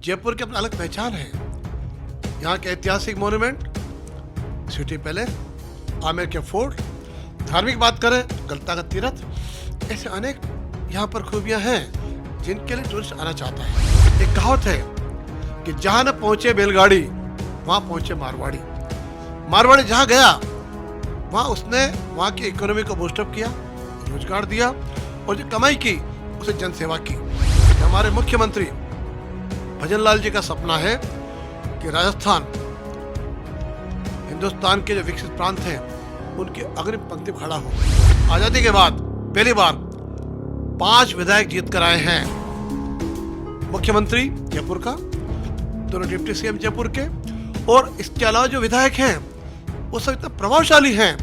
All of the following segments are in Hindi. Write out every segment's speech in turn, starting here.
जयपुर की अपनी अलग पहचान है। यहाँ के ऐतिहासिक मोन्यूमेंट, सिटी पैलेस, आमेर के फोर्ट, धार्मिक बात करें गलता का तीर्थ, ऐसे अनेक यहाँ पर खूबियाँ हैं जिनके लिए टूरिस्ट आना चाहता है। एक कहावत है कि जहाँ न पहुँचे बैलगाड़ी वहाँ पहुँचे मारवाड़ी। मारवाड़ी जहाँ गया वहाँ उसने वहाँ की इकोनॉमी को बूस्टअप किया, रोजगार दिया और जो कमाई की उसे जनसेवा की। हमारे मुख्यमंत्री भजन लाल जी का सपना है कि राजस्थान हिंदुस्तान के जो विकसित प्रांत हैं उनकी अग्रिम पंक्ति में खड़ा हो। आज़ादी के बाद पहली बार 5 विधायक जीत कर आए हैं। मुख्यमंत्री जयपुर का, दोनों डिप्टी सीएम जयपुर के, और इसके अलावा जो विधायक हैं वो सब इतना प्रभावशाली हैं,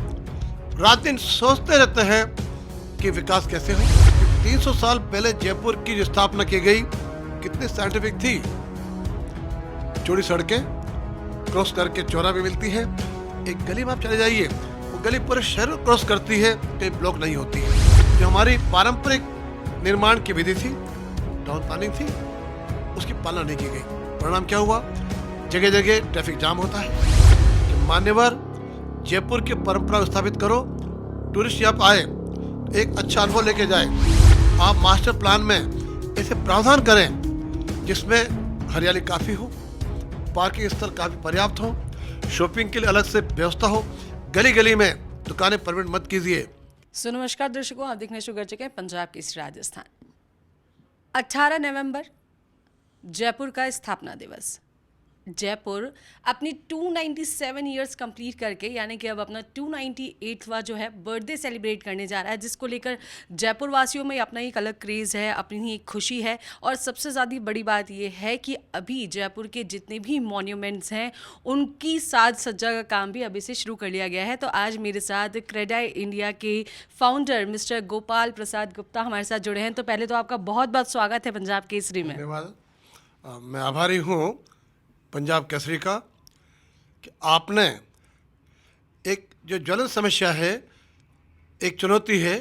रात दिन सोचते रहते हैं कि विकास कैसे हो। 300 साल पहले जयपुर की जो स्थापना की गई कितनी साइंटिफिक थी। चौड़ी सड़कें क्रॉस करके चौरा भी मिलती है। एक गली में आप चले जाइए, वो गली पूरे शहर को क्रॉस करती है, कहीं ब्लॉक नहीं होती है। जो हमारी पारंपरिक निर्माण की विधि थी, टाउन प्लानिंग थी, उसकी पालना नहीं की गई। परिणाम क्या हुआ? जगह जगह ट्रैफिक जाम होता है। मान्यवर जयपुर की परंपरा स्थापित करो, टूरिस्ट यहाँ आए एक अच्छा अनुभव लेके जाए। आप मास्टर प्लान में ऐसे प्रावधान करें जिसमें हरियाली काफ़ी हो, पार्किंग स्थल काफ़ी पर्याप्त हो, शॉपिंग के लिए अलग से व्यवस्था हो, गली गली में दुकानें परमिट मत कीजिए। सो नमस्कार दर्शकों, आप देखने शुरू कर चुके हैं पंजाब केसरी राजस्थान। 18 नवंबर जयपुर का स्थापना दिवस। जयपुर अपनी 297 ईयर्स कंप्लीट करके, यानी कि अब अपना 298वां जो है बर्थडे सेलिब्रेट करने जा रहा है, जिसको लेकर जयपुर वासियों में अपना एक अलग क्रेज़ है, अपनी ही एक खुशी है। और सबसे ज़्यादा बड़ी बात यह है कि अभी जयपुर के जितने भी मॉन्यूमेंट्स हैं उनकी साज सज्जा का काम भी अभी से शुरू कर लिया गया है। तो आज मेरे साथ क्रेडाई इंडिया के फाउंडर मिस्टर गोपाल प्रसाद गुप्ता हमारे साथ जुड़े हैं। तो पहले तो आपका बहुत बहुत स्वागत है पंजाब केसरी में। धन्यवाद। मैं आभारी हूँ पंजाब केसरी का कि आपने एक जो ज्वलंत समस्या है, एक चुनौती है,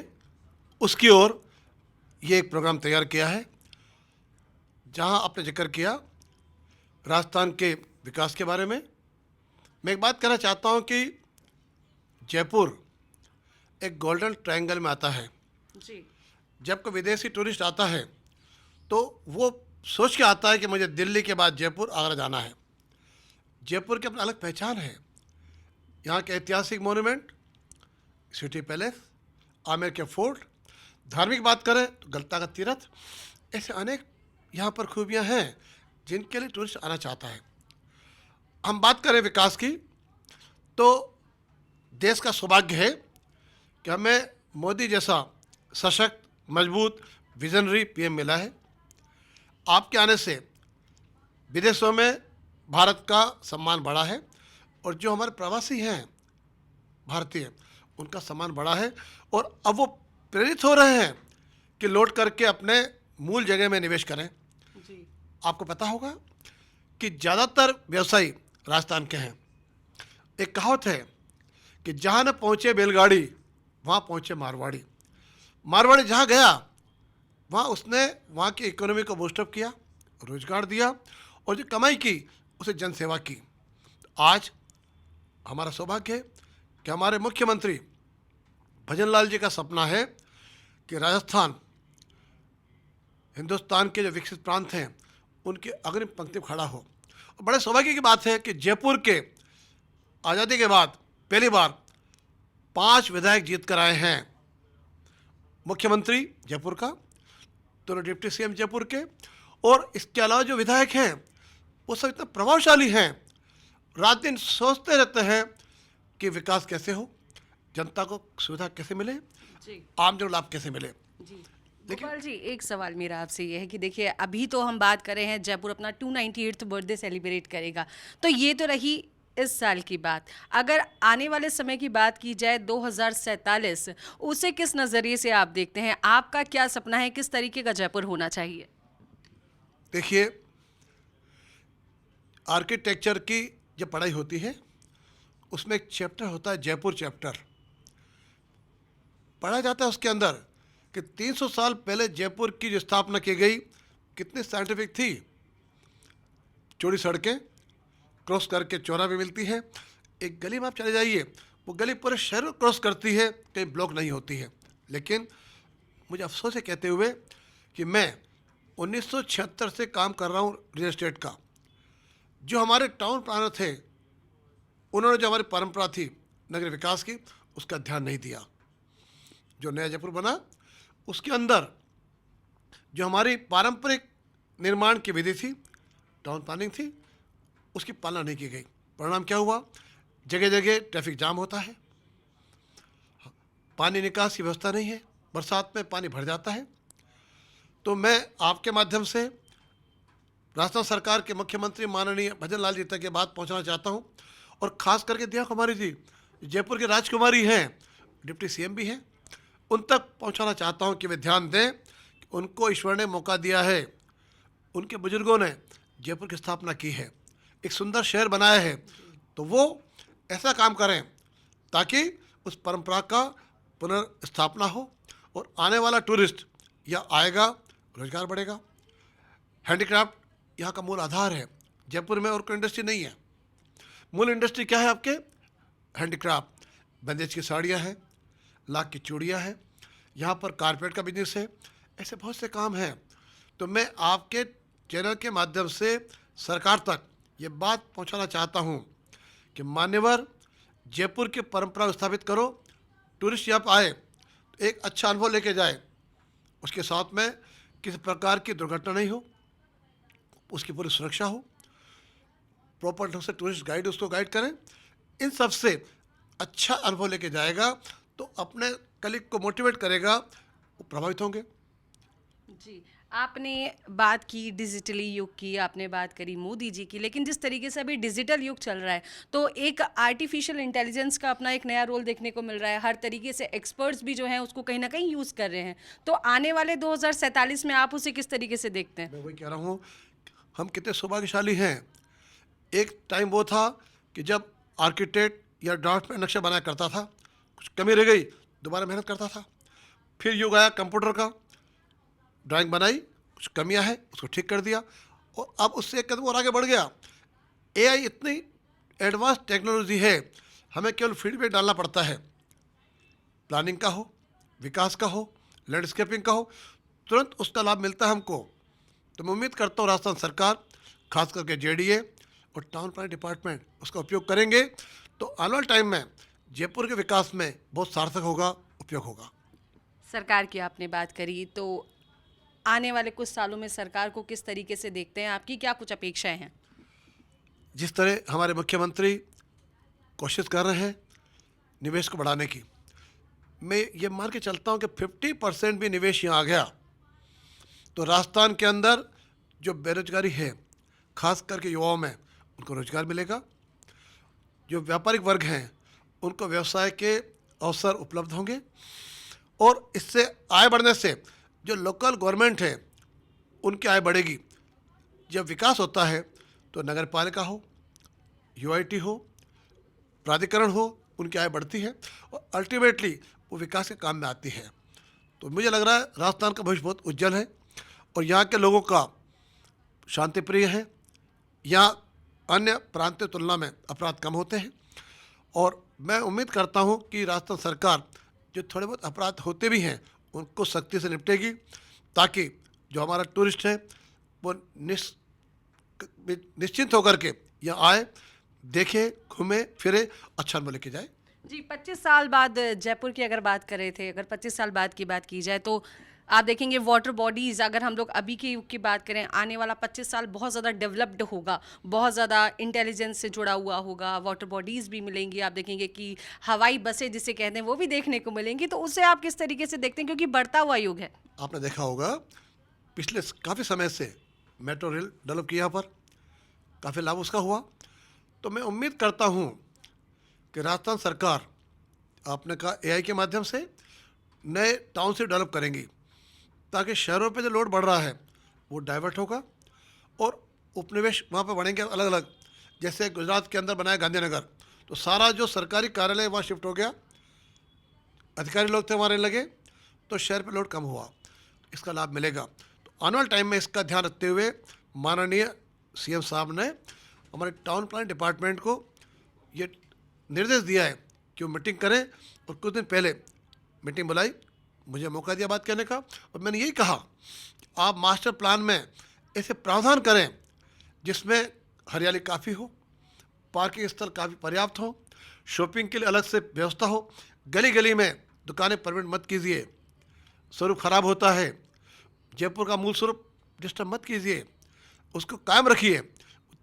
उसकी ओर ये एक प्रोग्राम तैयार किया है, जहां आपने जिक्र किया राजस्थान के विकास के बारे में। मैं एक बात कहना चाहता हूं कि जयपुर एक गोल्डन ट्रायंगल में आता है। जी। जब कोई विदेशी टूरिस्ट आता है तो वो सोच के आता है कि मुझे दिल्ली के बाद जयपुर, आगरा जाना है। जयपुर की अपनी अलग पहचान है। यहाँ के ऐतिहासिक मोन्यूमेंट, सिटी पैलेस, आमेर के फोर्ट, धार्मिक बात करें तो गलता का तीर्थ, ऐसे अनेक यहाँ पर खूबियाँ हैं जिनके लिए टूरिस्ट आना चाहता है। हम बात करें विकास की तो देश का सौभाग्य है कि हमें मोदी जैसा सशक्त, मजबूत, विजनरी पीएम मिला है। आपके आने से विदेशों में भारत का सम्मान बढ़ा है और जो हमारे प्रवासी हैं भारतीय, उनका सम्मान बढ़ा है और अब वो प्रेरित हो रहे हैं कि लौट करके अपने मूल जगह में निवेश करें। जी। आपको पता होगा कि ज़्यादातर व्यवसायी राजस्थान के हैं। एक कहावत है कि जहाँ न पहुँचे बैलगाड़ी वहाँ पहुँचे मारवाड़ी। मारवाड़ी जहाँ गया वहाँ उसने वहाँ की इकोनॉमी को बूस्टअप किया, रोजगार दिया और जो कमाई की उसे जनसेवा की। आज हमारा सौभाग्य है कि हमारे मुख्यमंत्री भजन लाल जी का सपना है कि राजस्थान हिंदुस्तान के जो विकसित प्रांत हैं उनकी अग्रिम पंक्ति में खड़ा हो। और बड़े सौभाग्य की बात है कि जयपुर के आज़ादी के बाद पहली बार 5 विधायक जीत कर आए हैं। मुख्यमंत्री जयपुर का, दोनों डिप्टी सीएम जयपुर के, और इसके अलावा जो विधायक हैं वो सब इतना प्रभावशाली हैं, रात दिन सोचते रहते हैं कि विकास कैसे हो, जनता को सुविधा कैसे मिले, जी। आम जन लाभ कैसे मिले। जी। गोपाल जी, एक सवाल मेरा आपसे ये है कि देखिए, अभी तो हम बात कर रहे हैं जयपुर अपना 298th बर्थडे सेलिब्रेट करेगा, तो ये तो रही इस साल की बात। अगर आने वाले समय की बात की जाए 2047, उसे किस नज़रिए से आप देखते हैं? आपका क्या सपना है, किस तरीके का जयपुर होना चाहिए? देखिए, आर्किटेक्चर की जब पढ़ाई होती है उसमें एक चैप्टर होता है जयपुर चैप्टर। पढ़ा जाता है उसके अंदर कि 300 साल पहले जयपुर की जो स्थापना की गई कितनी साइंटिफिक थी। चौड़ी सड़कें क्रॉस करके चौरा भी मिलती है। एक गली में आप चले जाइए, वो गली पूरे शहर को क्रॉस करती है, कहीं ब्लॉक नहीं होती है। लेकिन मुझे अफसोस है कहते हुए कि मैं 1976 से काम कर रहा हूँ रियल एस्टेट का। जो हमारे टाउन प्लानर थे, उन्होंने जो हमारी परंपरा थी नगरीय विकास की, उसका ध्यान नहीं दिया। जो नया जयपुर बना, उसके अंदर जो हमारी पारंपरिक निर्माण की विधि थी, टाउन प्लानिंग थी, उसकी पालना नहीं की गई। परिणाम क्या हुआ? जगह जगह ट्रैफिक जाम होता है, पानी निकास की व्यवस्था नहीं है, बरसात में पानी भर जाता है। तो मैं आपके माध्यम से राजस्थान सरकार के मुख्यमंत्री माननीय भजन लाल जी तक ये बात पहुंचाना चाहता हूं, और ख़ास करके दिया कुमारी जी जयपुर की राजकुमारी हैं, डिप्टी सीएम भी हैं, उन तक पहुंचाना चाहता हूं कि वे ध्यान दें। उनको ईश्वर ने मौका दिया है, उनके बुजुर्गों ने जयपुर की स्थापना की है, एक सुंदर शहर बनाया है, तो वो ऐसा काम करें ताकि उस परंपरा का पुनर्स्थापना हो और आने वाला टूरिस्ट यहाँ आएगा, रोजगार बढ़ेगा। हैंडीक्राफ्ट यहाँ का मूल आधार है जयपुर में, और कोई इंडस्ट्री नहीं है। मूल इंडस्ट्री क्या है आपके? हैंडीक्राफ्ट, बंदेज की साड़ियाँ हैं, लाख की चूड़ियाँ हैं, यहाँ पर कारपेट का बिजनेस है, ऐसे बहुत से काम हैं। तो मैं आपके चैनल के माध्यम से सरकार तक ये बात पहुंचाना चाहता हूं कि मान्यवर जयपुर की परंपरा स्थापित करो, टूरिस्ट यहाँ पर आए तो एक अच्छा अनुभव लेके जाए, उसके साथ में किसी प्रकार की दुर्घटना नहीं हो, उसकी पूरी सुरक्षा हो, प्रॉपर ढंग से टूरिस्ट गाइड उसको गाइड करें। इन सब से अच्छा अनुभव लेके जाएगा तो अपने कलीग को मोटिवेट करेगा, वो प्रभावित होंगे। जी, आपने बात की डिजिटली युग की, आपने बात करी मोदी जी की, लेकिन जिस तरीके से अभी डिजिटल युग चल रहा है तो एक आर्टिफिशियल इंटेलिजेंस का अपना एक नया रोल देखने को मिल रहा है। हर तरीके से एक्सपर्ट्स भी जो हैं उसको कहीं ना कहीं यूज़ कर रहे हैं। तो आने वाले 2047 में आप उसे किस तरीके से देखते हैं? मैं वही कह रहा हूँ, हम कितने सौभाग्यशाली हैं। एक टाइम वो था कि जब आर्किटेक्ट या ड्राफ्ट में नक्शा बनाया करता था, कुछ कमी रह गई दोबारा मेहनत करता था। फिर युग आया कंप्यूटर का, ड्राइंग बनाई, कुछ कमियां हैं उसको ठीक कर दिया, और अब उससे एक कदम और आगे बढ़ गया। एआई इतनी एडवांस टेक्नोलॉजी है, हमें केवल फीडबैक डालना पड़ता है, प्लानिंग का हो, विकास का हो, लैंडस्केपिंग का हो, तुरंत उसका लाभ मिलता है हमको। तो मैं उम्मीद करता हूँ राजस्थान सरकार, खास करके जेडीए और टाउन प्लानिंग डिपार्टमेंट उसका उपयोग करेंगे तो आने वाले टाइम में जयपुर के विकास में बहुत सार्थक होगा, उपयोग होगा। सरकार की आपने बात करी, तो आने वाले कुछ सालों में सरकार को किस तरीके से देखते हैं? आपकी क्या कुछ अपेक्षाएं हैं? जिस तरह हमारे मुख्यमंत्री कोशिश कर रहे हैं निवेश को बढ़ाने की, मैं ये मान के चलता हूँ कि 50% भी निवेश यहाँ आ गया तो राजस्थान के अंदर जो बेरोजगारी है, खास करके युवाओं में, उनको रोजगार मिलेगा। जो व्यापारिक वर्ग हैं उनको व्यवसाय के अवसर उपलब्ध होंगे, और इससे आय बढ़ने से जो लोकल गवर्नमेंट है उनकी आय बढ़ेगी। जब विकास होता है तो नगर पालिका हो, यूआईटी हो, प्राधिकरण हो, उनकी आय बढ़ती है और अल्टीमेटली वो विकास के काम में आती है। तो मुझे लग रहा है राजस्थान का भविष्य बहुत उज्जवल है, और यहाँ के लोगों का शांति प्रिय है। यहाँ अन्य प्रांत की तुलना में अपराध कम होते हैं, और मैं उम्मीद करता हूँ कि राजस्थान सरकार जो थोड़े बहुत अपराध होते भी हैं उनको सख्ती से निपटेगी, ताकि जो हमारा टूरिस्ट है वो निश्चिंत होकर के यहाँ आए, देखे, घूमे फिरे, अच्छा अनुभव लेके जाए। जी, 25 साल बाद जयपुर की अगर बात कर रहे थे, अगर 25 साल बाद की बात की जाए तो आप देखेंगे वाटर बॉडीज़, अगर हम लोग अभी के युग की बात करें, आने वाला 25 साल बहुत ज़्यादा डेवलप्ड होगा, बहुत ज़्यादा इंटेलिजेंस से जुड़ा हुआ होगा, वाटर बॉडीज़ भी मिलेंगी। आप देखेंगे कि हवाई बसें जिसे कहते हैं वो भी देखने को मिलेंगी। तो उसे आप किस तरीके से देखते हैं, क्योंकि बढ़ता हुआ युग है? आपने देखा होगा पिछले काफ़ी समय से मेट्रो रेल डेवलप किया, पर काफ़ी लाभ उसका हुआ। तो मैं उम्मीद करता हूँ कि राजस्थान सरकार, आपने कहा एआई के माध्यम से नए टाउनशिप डेवलप करेंगी, ताकि शहरों पे जो लोड बढ़ रहा है वो डाइवर्ट होगा और उपनिवेश वहाँ पे बढ़ेंगे अलग अलग। जैसे गुजरात के अंदर बनाया गांधीनगर, तो सारा जो सरकारी कार्यालय वहाँ शिफ्ट हो गया, अधिकारी लोग थे वहाँ रहने लगे, तो शहर पे लोड कम हुआ, इसका लाभ मिलेगा। तो आने वाले टाइम में इसका ध्यान रखते हुए माननीय सीएम साहब ने हमारे टाउन प्लानिंग डिपार्टमेंट को ये निर्देश दिया है कि वो मीटिंग करें, और कुछ दिन पहले मीटिंग बुलाई, मुझे मौका दिया बात करने का, और मैंने यही कहा आप मास्टर प्लान में ऐसे प्रावधान करें जिसमें हरियाली काफ़ी हो, पार्किंग स्थल काफ़ी पर्याप्त हो, शॉपिंग के लिए अलग से व्यवस्था हो, गली गली में दुकानें परमिट मत कीजिए, स्वरूप खराब होता है, जयपुर का मूल स्वरूप डिस्टर्ब मत कीजिए, उसको कायम रखिए,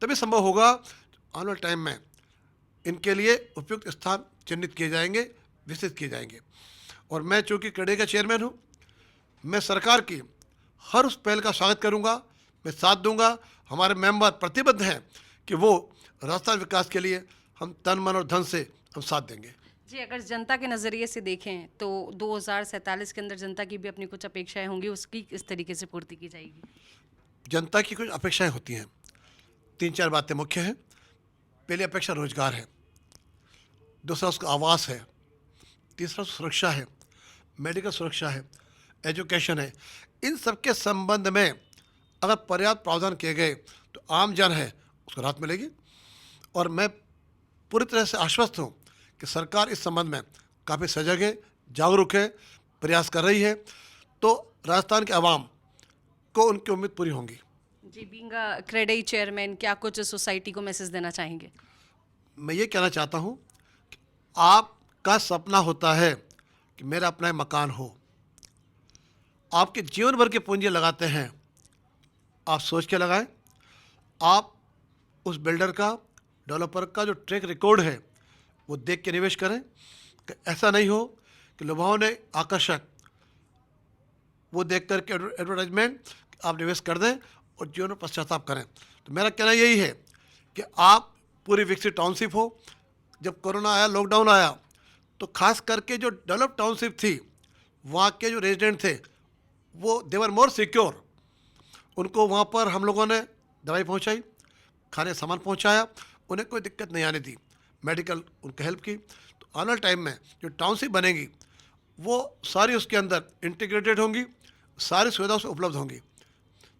तभी संभव होगा। आने वाले टाइम में इनके लिए उपयुक्त स्थान चिन्हित किए जाएंगे, विस्तृत किए जाएंगे। और मैं चूँकि कड़े का चेयरमैन हूँ, मैं सरकार की हर उस पहल का स्वागत करूँगा, मैं साथ दूंगा। हमारे मेंबर प्रतिबद्ध हैं कि वो राजस्थान विकास के लिए हम तन मन और धन से हम साथ देंगे। जी, अगर जनता के नज़रिए से देखें तो 2047 के अंदर जनता की भी अपनी कुछ अपेक्षाएं होंगी, उसकी किस तरीके से पूर्ति की जाएगी? जनता की कुछ अपेक्षाएं होती हैं, 3-4 बातें मुख्य हैं। पहली अपेक्षा रोजगार है, दूसरा उसका आवास है, तीसरा सुरक्षा है, मेडिकल सुरक्षा है, एजुकेशन है। इन सब के संबंध में अगर पर्याप्त प्रावधान किए गए तो आम जन है उसको राहत मिलेगी। और मैं पूरी तरह से आश्वस्त हूँ कि सरकार इस संबंध में काफ़ी सजग है, जागरूक है, प्रयास कर रही है, तो राजस्थान के आवाम को उनकी उम्मीद पूरी होंगी। जी, बीइंग अ क्रेडई चेयरमैन, क्या कुछ सोसाइटी को मैसेज देना चाहेंगे? मैं ये कहना चाहता हूँ कि आपका सपना होता है कि मेरा अपना एक मकान हो, आपके जीवन भर की पूंजी लगाते हैं, आप सोच के लगाएं, आप उस बिल्डर का, डेवलपर का जो ट्रैक रिकॉर्ड है वो देख के निवेश करें, कि ऐसा नहीं हो कि लुभावने आकर्षक वो देख करके एडवर्टाइजमेंट आप निवेश कर दें और जीवन में पश्चाताप करें। तो मेरा कहना यही है कि आप पूरी विकसित टाउनशिप हो। जब कोरोना आया, लॉकडाउन आया, तो खास करके जो डेवलप टाउनशिप थी, वहाँ के जो रेजिडेंट थे वो देवर मोर सिक्योर। उनको वहाँ पर हम लोगों ने दवाई पहुँचाई, खाने सामान पहुँचाया, उन्हें कोई दिक्कत नहीं आने दी, मेडिकल उनको हेल्प की। तो आने वाले टाइम में जो टाउनशिप बनेगी वो सारी उसके अंदर इंटीग्रेटेड होंगी, सारी सुविधाओं से उपलब्ध होंगी।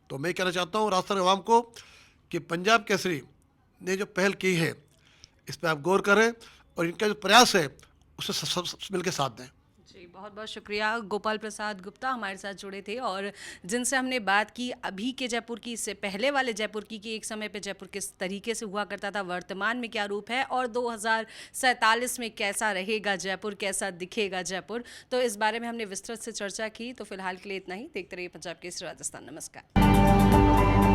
तो मैं कहना चाहता हूँ राजस्थान आवाम को कि पंजाब केसरी ने जो पहल की है इस पर आप गौर करें और इनका जो प्रयास है उसे सब मिल के साथ दें। जी, बहुत बहुत शुक्रिया। गोपाल प्रसाद गुप्ता हमारे साथ जुड़े थे और जिनसे हमने बात की अभी के जयपुर की, इससे पहले वाले जयपुर की, कि एक समय पे जयपुर किस तरीके से हुआ करता था, वर्तमान में क्या रूप है और 2047 में कैसा रहेगा जयपुर, कैसा दिखेगा जयपुर। तो इस बारे में हमने विस्तृत से चर्चा की। तो फिलहाल के लिए इतना ही। देखते रहिए पंजाब केसरी राजस्थान। नमस्कार।